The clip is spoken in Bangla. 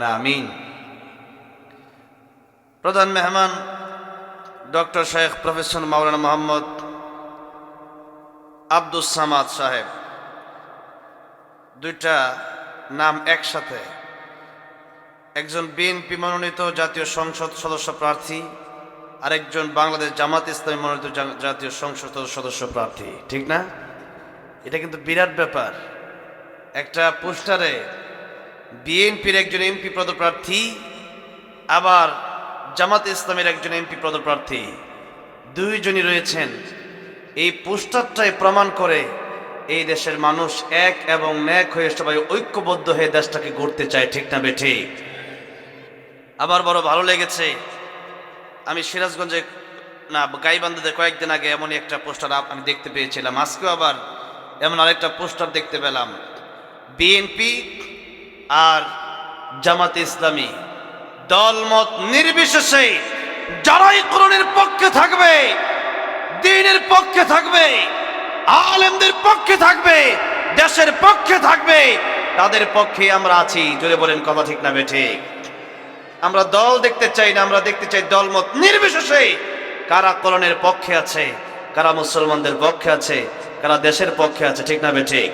বলেন আমিন। প্রধান মেহমান ডক্টর শেখ প্রফেসর মাওলানা মোহাম্মদ আব্দুস সামাদ সাহেব, দুইটা নাম একসাথে, একজন বিএনপি মনোনীত জাতীয় সংসদ সদস্য প্রার্থী, আরেকজন বাংলাদেশ জামাত ইসলামী মনোনীত জাতীয় সংসদ সদস্য প্রার্থী, ঠিক না? এটা কিন্তু বিরাট ব্যাপার। একটা পোস্টারে বিএনপির একজন এমপি পদপ্রার্থী, আবার জামাত ইসলামের একজন এমপি পদপ্রার্থী, দুইজনই রয়েছেন। এই পোস্টারটাই প্রমাণ করে এই দেশের মানুষ এক এবং ন্যাক হয়ে সবাই ঐক্যবদ্ধ হয়ে দেশটাকে গড়তে চায়, ঠিক না বেঠিক? আবার বড় ভালো লেগেছে, আমি সিরাজগঞ্জে না গাইবান্ধাতে কয়েকদিন আগে এমনই একটা পোস্টার আমি দেখতে পেয়েছিলাম, আজকেও আবার এমন আরেকটা পোস্টার দেখতে পেলাম। বিএনপি আর জামাত ইসলামী দলমত নির্বিশেষে যারাই কোরআনের পক্ষে থাকবে, দ্বীনের পক্ষে থাকবে, আলেমদের পক্ষে থাকবে, দেশের পক্ষে থাকবে, তাদের পক্ষে আমরা আছি। জোরে বলেন কথা ঠিক না বেঠিক? আমরা দল দেখতে চাই না, আমরা দেখতে চাই দলমত নির্বিশেষে কারা কোরআনের পক্ষে আছে, কারা মুসলমানদের পক্ষে আছে, কারা দেশের পক্ষে আছে, ঠিক না বেঠিক?